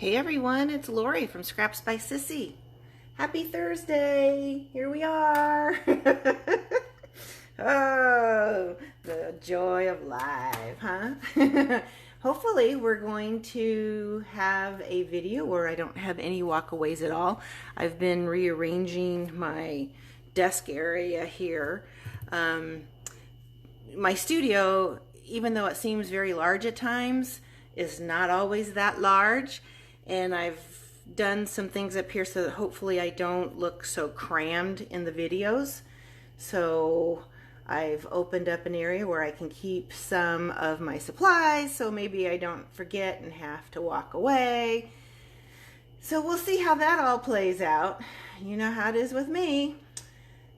Hey everyone, it's Lori from Scraps by Sissy. Happy Thursday! Here we are! Oh, the joy of life, huh? Hopefully we're going to have a video where I don't have any walkaways at all. I've been rearranging my desk area here. My studio, even though it seems very large at times, is not always that large. And I've done some things up here so that hopefully I don't look so crammed in the videos. So I've opened up an area where I can keep some of my supplies so maybe I don't forget and have to walk away. So we'll see how that all plays out. You know how it is with me.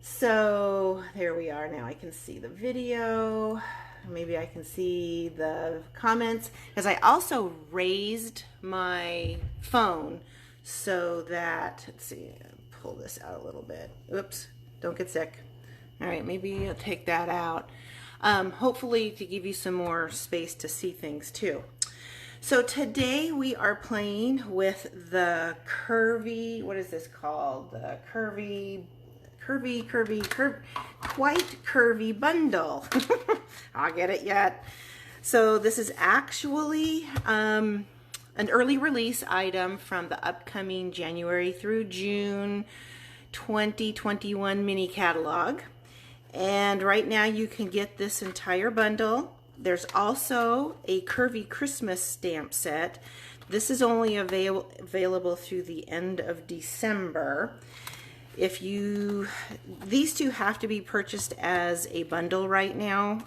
So there we are. Now I can see the video. Maybe I can see the comments, because I also raised my phone so that, let's see, pull this out a little bit. Oops, don't get sick. All right, maybe I'll take that out. Hopefully to give you some more space to see things too. So today we are playing with the Curvy, what is this called? The Quite Curvy bundle. I'll get it yet. So this is actually an early release item from the upcoming January through June 2021 mini catalog. And right now you can get this entire bundle. There's also a Curvy Christmas stamp set. This is only available through the end of December. These two have to be purchased as a bundle right now.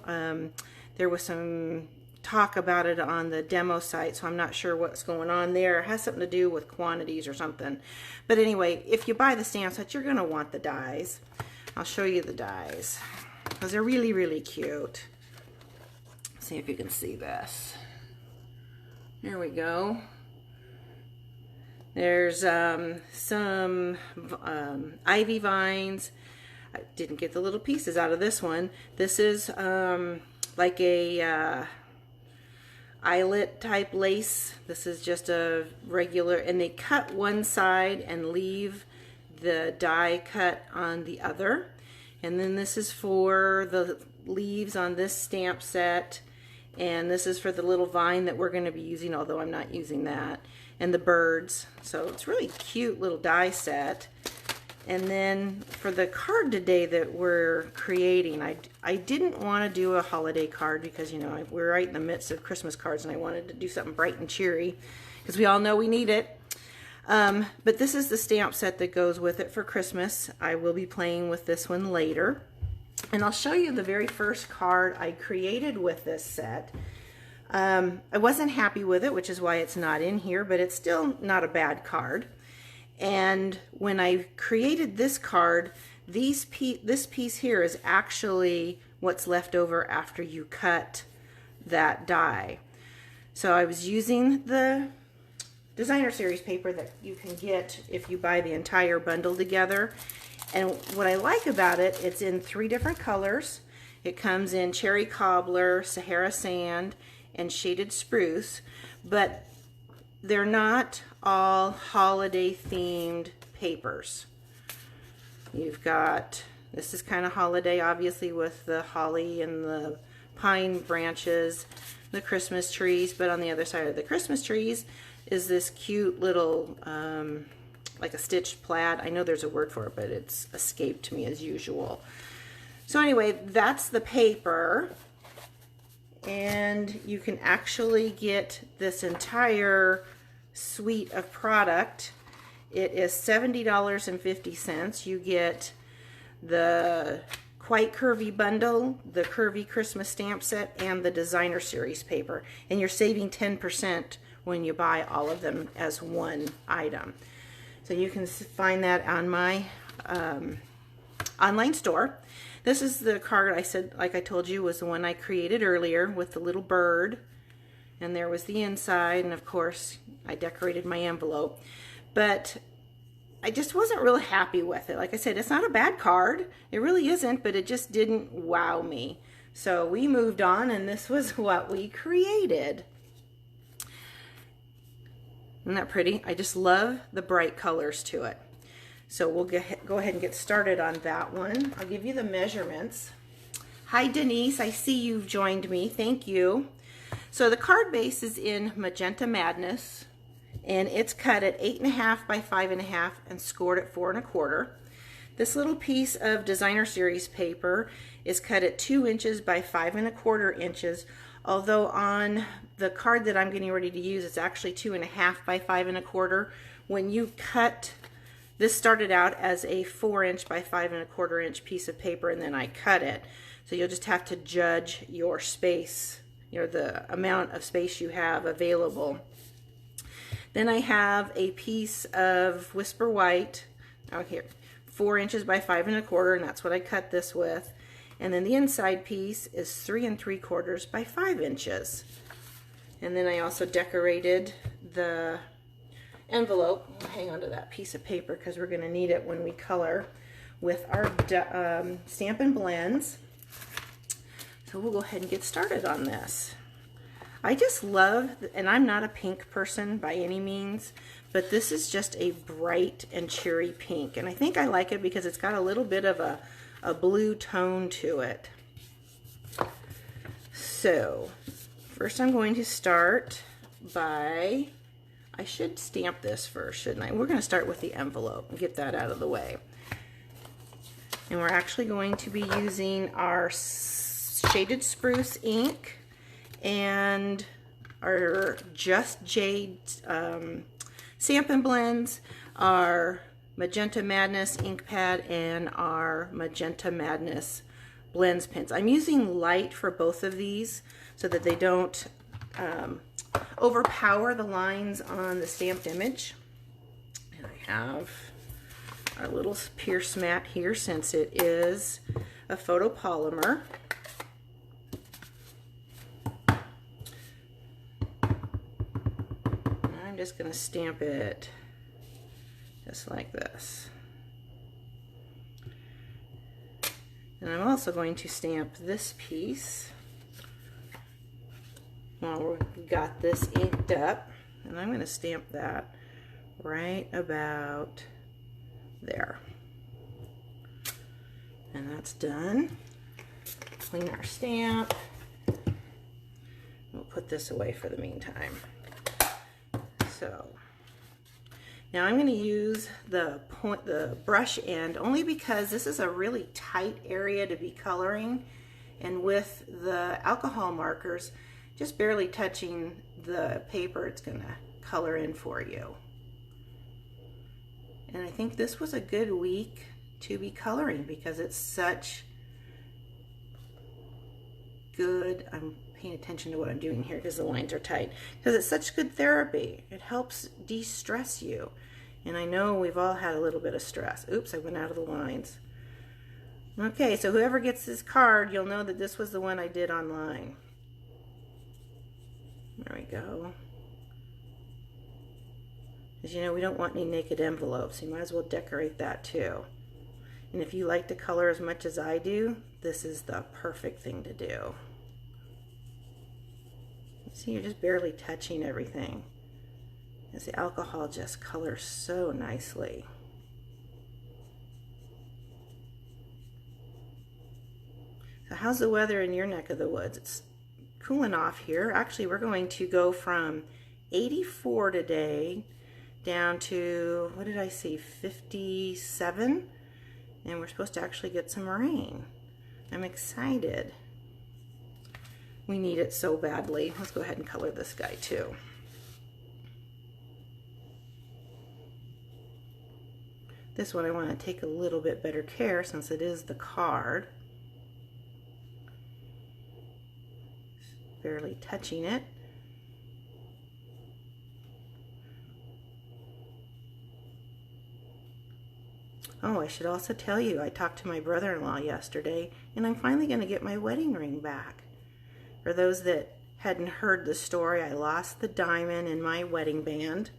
There was some talk about it on the demo site, so I'm not sure what's going on there. It has something to do with quantities or something. But anyway, if you buy the stamp set, you're going to want the dies. I'll show you the dies because they're really, really cute. Let's see if you can see this. There we go. There's some ivy vines. I didn't get the little pieces out of this one. This is like a eyelet type lace. This is just a regular, and they cut one side and leave the die cut on the other. And then this is for the leaves on this stamp set. And this is for the little vine that we're going to be using, although I'm not using that. And the birds. So it's really cute little die set. And then for the card today that we're creating, I didn't want to do a holiday card because, you know, we're right in the midst of Christmas cards and I wanted to do something bright and cheery because we all know we need it. But this is the stamp set that goes with it for Christmas. I will be playing with this one later. And I'll show you the very first card I created with this set. I wasn't happy with it, which is why it's not in here, but it's still not a bad card. And when I created this card, this piece here is actually what's left over after you cut that die. So I was using the designer series paper that you can get if you buy the entire bundle together. And what I like about it, it's in 3 different colors. It comes in cherry cobbler, Sahara sand, and shaded spruce, but they're not all holiday themed papers. You've got, this is kind of holiday obviously with the holly and the pine branches, the Christmas trees, but on the other side of the Christmas trees is this cute little like a stitched plaid. I know there's a word for it, but it's escaped me as usual. So anyway, that's the paper. And you can actually get this entire suite of product. It is $70.50. You get the Quite Curvy bundle, the Curvy Christmas stamp set, and the designer series paper. And you're saving 10% when you buy all of them as one item. So you can find that on my online store. This is the card I said, like I told you, was the one I created earlier with the little bird. And there was the inside, and of course I decorated my envelope. But I just wasn't really happy with it. Like I said, it's not a bad card. It really isn't, but it just didn't wow me. So we moved on, and this was what we created. Isn't that pretty? I just love the bright colors to it. So we'll go ahead and get started on that one. I'll give you the measurements. Hi Denise, I see you've joined me. Thank you. So the card base is in Magenta Madness, and it's cut at 8.5 by 5.5 and scored at 4 1/4. This little piece of Designer Series paper is cut at 2 inches by 5 1/4 inches, although on the card that I'm getting ready to use, it's actually 2.5 by 5 1/4. When you cut, this started out as a 4-inch by 5 1/4 inch piece of paper, and then I cut it. So you'll just have to judge your space, the amount of space you have available. Then I have a piece of Whisper White out here, 4 inches by 5 1/4, and that's what I cut this with. And then the inside piece is 3 3/4 by 5 inches. And then I also decorated the envelope. I'll hang on to that piece of paper because we're going to need it when we color with our Stampin' Blends. So we'll go ahead and get started on this. I just love, and I'm not a pink person by any means, but this is just a bright and cheery pink. And I think I like it because it's got a little bit of a blue tone to it. So first I'm going to start by, I should stamp this first, shouldn't I? We're going to start with the envelope and get that out of the way. And we're actually going to be using our Shaded Spruce ink and our Just Jade Stampin' Blends, our Magenta Madness ink pad, and our Magenta Madness Blends pens. I'm using light for both of these so that they don't overpower the lines on the stamped image. And I have our little pierce mat here since it is a photopolymer. I'm just going to stamp it just like this. And I'm also going to stamp this piece while we've got this inked up, and I'm going to stamp that right about there. And that's done. Clean our stamp. We'll put this away for the meantime. So now I'm going to use the brush end only because this is a really tight area to be coloring, and with the alcohol markers just barely touching the paper, it's going to color in for you. And I think this was a good week to be coloring because it's such good, I'm paying attention to what I'm doing here because the lines are tight, because it's such good therapy. It helps de-stress you. And I know we've all had a little bit of stress. Oops, I went out of the lines. Okay, so whoever gets this card, you'll know that this was the one I did online. There we go. As you know, we don't want any naked envelopes. You might as well decorate that too. And if you like to color as much as I do, this is the perfect thing to do. See, you're just barely touching everything, as the alcohol just colors so nicely. So how's the weather in your neck of the woods? It's cooling off here. Actually, we're going to go from 84 today down to, what did I see, 57? And we're supposed to actually get some rain. I'm excited. We need it so badly. Let's go ahead and color this guy too. This one I want to take a little bit better care since it is the card. Barely touching it. Oh, I should also tell you, I talked to my brother-in-law yesterday, and I'm finally going to get my wedding ring back. For those that hadn't heard the story, I lost the diamond in my wedding band.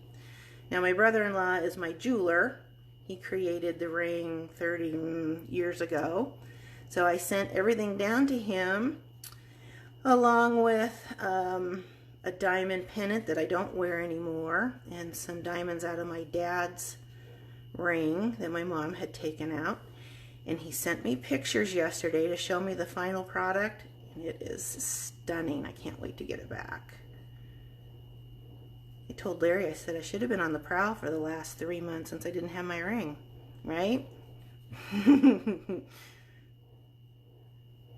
Now, my brother-in-law is my jeweler. He created the ring 30 years ago. So I sent everything down to him, along with a diamond pendant that I don't wear anymore, and some diamonds out of my dad's ring that my mom had taken out. And he sent me pictures yesterday to show me the final product, and it is stunning. I can't wait to get it back. I told Larry, I said I should have been on the prowl for the last 3 months since I didn't have my ring, right?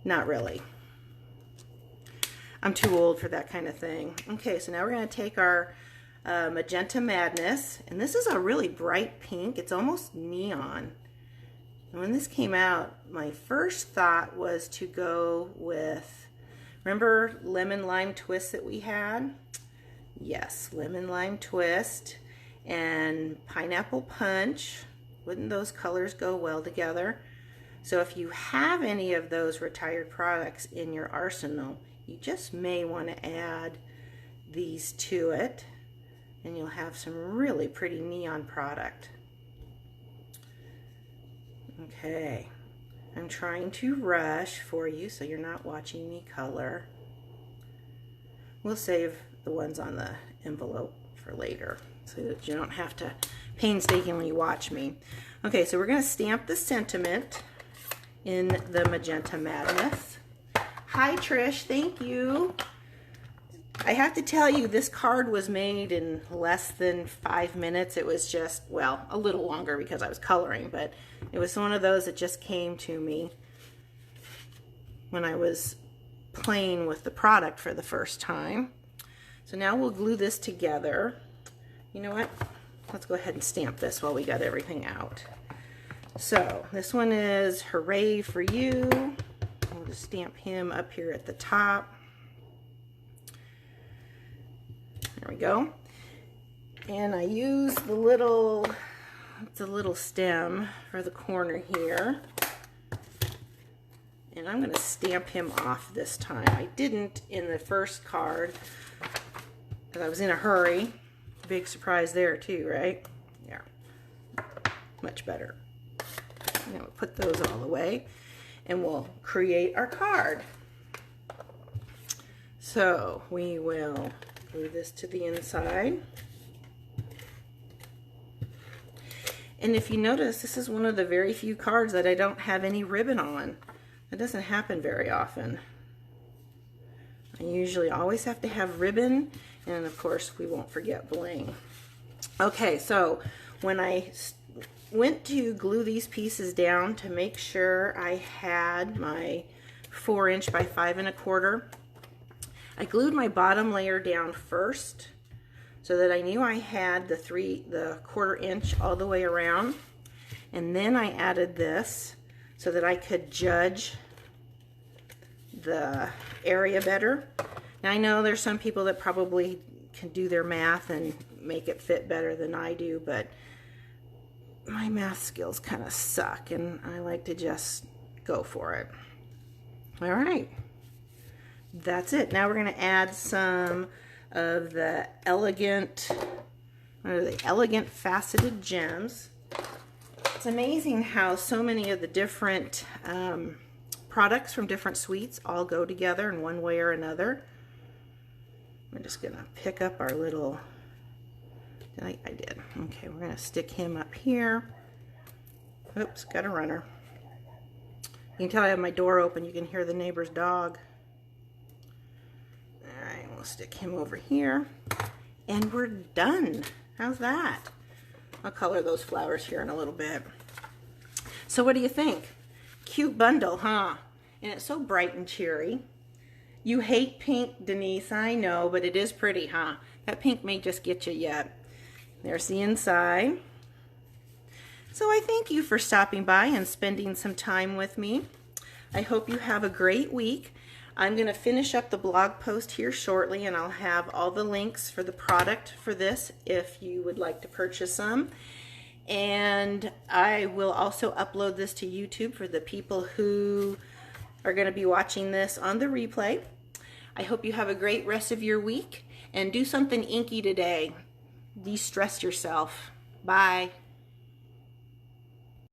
Not really. I'm too old for that kind of thing. Okay, so now we're going to take our Magenta Madness, and this is a really bright pink. It's almost neon. And when this came out, my first thought was to go with, remember Lemon Lime Twist that we had? Yes, Lemon Lime Twist and Pineapple Punch. Wouldn't those colors go well together? So if you have any of those retired products in your arsenal, you just may want to add these to it, and you'll have some really pretty neon product. Okay, I'm trying to rush for you so you're not watching me color. We'll save the ones on the envelope for later so that you don't have to painstakingly watch me. Okay, so we're going to stamp the sentiment in the Magenta Madness. Hi Trish, thank you. I have to tell you, this card was made in less than 5 minutes. It was just, well, a little longer because I was coloring, but it was one of those that just came to me when I was playing with the product for the first time. So now we'll glue this together. You know what? Let's go ahead and stamp this while we got everything out. So this one is Hooray for You. We'll just stamp him up here at the top. There we go. And I use the little stem for the corner here. And I'm going to stamp him off this time. I didn't in the first card because I was in a hurry. Big surprise there too, right? Yeah. Much better. I'm going to put those all away and we'll create our card. So we will glue this to the inside. And if you notice, this is one of the very few cards that I don't have any ribbon on. That doesn't happen very often. I usually always have to have ribbon, and of course we won't forget bling. Okay, so when I went to glue these pieces down to make sure I had my 4" by 5 1/4, I glued my bottom layer down first so that I knew I had the 1/4 inch all the way around, and then I added this so that I could judge the area better. Now I know there's some people that probably can do their math and make it fit better than I do, but my math skills kind of suck and I like to just go for it. All right, that's it. Now we're going to add some of the elegant faceted gems. It's amazing how so many of the different products from different suites all go together in one way or another. We're just gonna pick up our little, I did. Okay, we're gonna stick him up here. Oops, got a runner. You can tell I have my door open. You can hear the neighbor's dog. All right, we'll stick him over here. And we're done. How's that? I'll color those flowers here in a little bit. So what do you think? Cute bundle, huh? And it's so bright and cheery. You hate pink, Denise, I know, but it is pretty, huh? That pink may just get you yet. There's the inside. So I thank you for stopping by and spending some time with me. I hope you have a great week. I'm going to finish up the blog post here shortly, and I'll have all the links for the product for this if you would like to purchase some. And I will also upload this to YouTube for the people who are going to be watching this on the replay. I hope you have a great rest of your week and do something inky today. De-stress yourself. Bye.